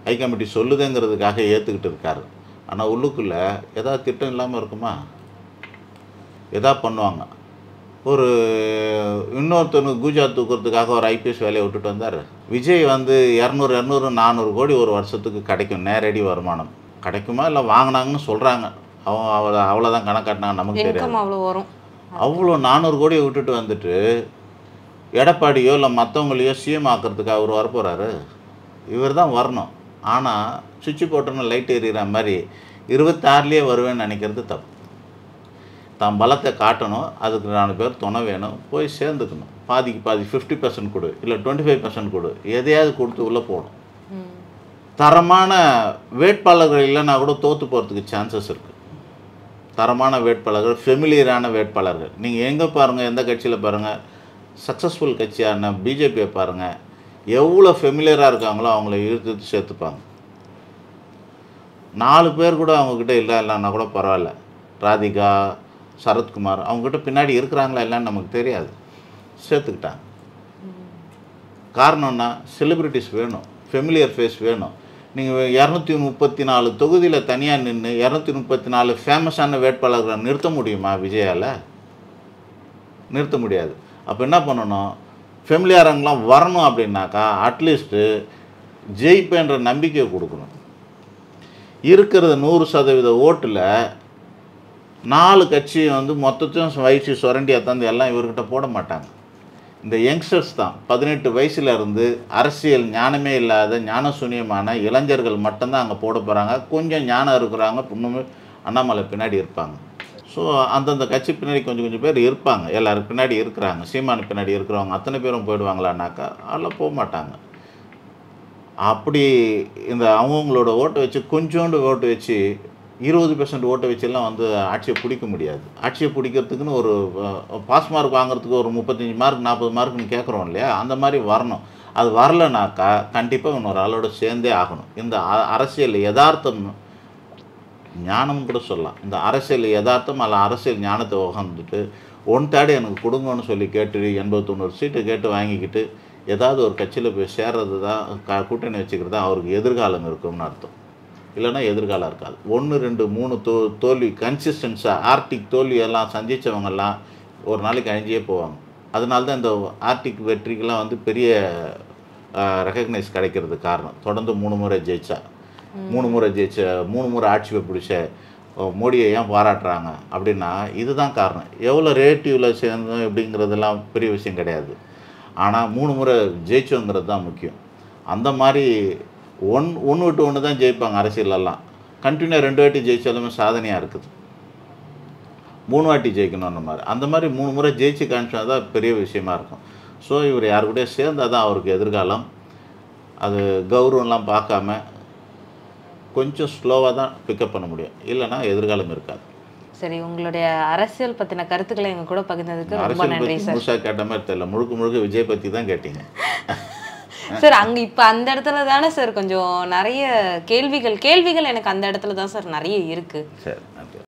ஹை கமிட்டி சொல்லுதுங்கிறதுக்காக ஏற்றுக்கிட்டு இருக்கார். ஆனால் உள்ளுக்குள்ளே எதாவது திட்டம் இல்லாமல் இருக்குமா? எதா பண்ணுவாங்க. ஒரு இன்னொருத்தனுக்கு கூஜா தூக்கிறதுக்காக ஒரு ஐபிஎஸ் வேலையை விட்டுட்டு வந்தார். விஜய் வந்து 200 400 கோடி ஒரு வருஷத்துக்கு கிடைக்கும் நேரடி வருமானம். கிடைக்குமா இல்லை வாங்கினாங்கன்னு சொல்கிறாங்க. அவ்வளோதான் கணக்காட்டினாங்க, நமக்கு தெரியாது. அவ்வளோ வரும். அவ்வளோ 400 கோடியை விட்டுட்டு வந்துட்டு எடப்பாடியோ இல்லை மற்றவங்களையோ சிஎம் ஆக்கிறதுக்கு அவர் வரப்போகிறாரு. இவர் தான் வரணும். ஆனால் சுவிட்சு போட்டோன்னு லைட் எறிகிற மாதிரி 26லேயே வருவேன்னு நினைக்கிறது தப்பு. தான் பலத்தை காட்டணும், அதுக்கு 4 பேர் துணை வேணும், போய் சேர்ந்துக்கணும். பாதிக்கு பாதி 50% கொடு, இல்லை 25% கொடு, எதையாவது கொடுத்து உள்ளே போகணும். தரமான வேட்பாளர்கள் இல்லைன்னா கூட தோற்று போகிறதுக்கு சான்சஸ் இருக்குது. தரமான வேட்பாளர்கள், ஃபெமிலியரான வேட்பாளர்கள். நீங்கள் எங்கே பாருங்கள், எந்த கட்சியில் பாருங்கள், சக்ஸஸ்ஃபுல் கட்சியான பிஜேபியை பாருங்கள், எவ்வளோ ஃபெமிலியராக இருக்காங்களோ அவங்கள இழுத்து சேர்த்துப்பாங்க. 4 பேர் கூட அவங்கக்கிட்ட இல்லைன்னா கூட பரவாயில்ல. ராதிகா, சரத்குமார் அவங்ககிட்ட பின்னாடி இருக்கிறாங்களா இல்லைன்னு நமக்கு தெரியாது, சேர்த்துக்கிட்டாங்க. காரணம்னா செலிப்ரிட்டிஸ் வேணும், ஃபெமிலியர் ஃபேஸ் வேணும். நீங்கள் 234 தொகுதியில் தனியாக நின்று 234 ஃபேமஸான வேட்பாளர்களை நிறுத்த முடியுமா விஜயால்? நிறுத்த முடியாது. அப்போ என்ன பண்ணணும், ஃபெமிலியாரங்களாம் வரணும் அப்படின்னாக்கா அட்லீஸ்ட்டு ஜெயிப்பேன்ற நம்பிக்கையை கொடுக்கணும். இருக்கிறது 100% ஓட்டில் 4 கட்சி வந்து மொத்தத்தையும் வயசு சுரண்டியாக தந்து எல்லாம் இவர்கிட்ட போட மாட்டாங்க. இந்த யங்ஸ்டர்ஸ் தான் 18 வயசுல இருந்து அரசியல் ஞானமே இல்லாத ஞானசூன்யமான இளைஞர்கள் மட்டும்தான் அங்கே போட போகிறாங்க. கொஞ்சம் ஞானம் இருக்கிறாங்க, இன்னுமே அண்ணாமலை பின்னாடி இருப்பாங்க. ஸோ அந்தந்த கட்சி பின்னாடி கொஞ்சம் பேர் இருப்பாங்க, எல்லோரும் பின்னாடி இருக்கிறாங்க. சீமானு பின்னாடி இருக்கிறவங்க அத்தனை பேரும் போயிடுவாங்களான்னாக்கா அதெல்லாம் போக மாட்டாங்க. அப்படி இந்த அவங்களோட ஓட்டை வச்சு கொஞ்சோண்டு ஓட்டு வச்சு 20% ஓட்டை வச்செல்லாம் வந்து ஆட்சியை பிடிக்க முடியாது. ஆட்சியை பிடிக்கிறதுக்குன்னு ஒரு பாஸ் மார்க் வாங்குறதுக்கு ஒரு 35 மார்க் 40 மார்க்னு கேட்குறோம் இல்லையா, அந்த மாதிரி வரணும். அது வரலைனாக்கா கண்டிப்பாக இன்னொரு ஆளோட சேர்ந்தே ஆகணும். இந்த அரசியல் யதார்த்தம், ஞானம் கூட சொல்லலாம், இந்த அரசியல் யதார்த்தம் அல்ல அரசியல் ஞானத்தை உகந்துட்டு 1/3 எனக்கு கொடுங்கன்னு சொல்லி கேட்டு 80-90 சீட்டு கேட்டு வாங்கிக்கிட்டு ஏதாவது ஒரு கட்சியில் போய் சேர்றது தான் கூட்டணி வச்சுக்கிறது தான் அவருக்கு எதிர்காலம் இருக்கும்னு அர்த்தம். இல்லைன்னா எதிர்காலம் இருக்காது. 1 2 3 தோல்வி கன்சிஸ்டன்ஸாக ஆர்டிக் தோல்வி எல்லாம் சந்தித்தவங்கெல்லாம் ஒரு நாளைக்கு அழிஞ்சே போவாங்க. அதனால தான் இந்த ஆர்டிக் வெற்றிக்கெல்லாம் வந்து பெரிய ரெக்கக்னைஸ் கிடைக்கிறது காரணம். தொடர்ந்து 3 முறை ஜெயிச்சா, 3 முறை ஜெயிச்ச 3 முறை ஆட்சியை பிடிச்ச மோடியை ஏன் பாராட்டுறாங்க அப்படின்னா இதுதான் காரணம். எவ்வளோ ரிலேட்டிவில் சேர்ந்தோம் அப்படிங்கிறதெல்லாம் பெரிய விஷயம் கிடையாது. ஆனால் 3 முறை ஜெயிச்சோங்கிறது தான் முக்கியம். அந்த மாதிரி ஒன்று விட்டு ஒன்று தான் ஜெயிப்பாங்க அரசியலெல்லாம். கண்டினியூ 2 வாட்டி ஜெயிச்சாலுமே சாதனையாக இருக்குது. 3 வாட்டி ஜெயிக்கணுன்ற மாதிரி அந்த மாதிரி 3 முறை ஜெயிச்சு காமிச்சா தான் பெரிய விஷயமா இருக்கும். ஸோ இவர் யாரு கூட சேர்ந்தால் தான் அவருக்கு எதிர்காலம். அது கௌரவம்லாம் பார்க்காம கொஞ்சம் ஸ்லோவாக தான் பிக்கப் பண்ண முடியும், இல்லைன்னா எதிர்காலம் இருக்காது. சரி, உங்களுடைய அரசியல் பற்றின கருத்துக்களை எங்கள் கூட பகிர்ந்ததுக்கு ரொம்ப நன்றி சார். முழுசாக கேட்ட மாதிரி தெரியல, முழுக்க விஜய் பற்றி தான் கேட்டீங்க சார். அங்கே இப்போ அந்த இடத்துல தானே சார் கொஞ்சம் நிறைய கேள்விகள் எனக்கு அந்த இடத்துல தான் சார் நிறைய இருக்குது. சரி, நன்றி.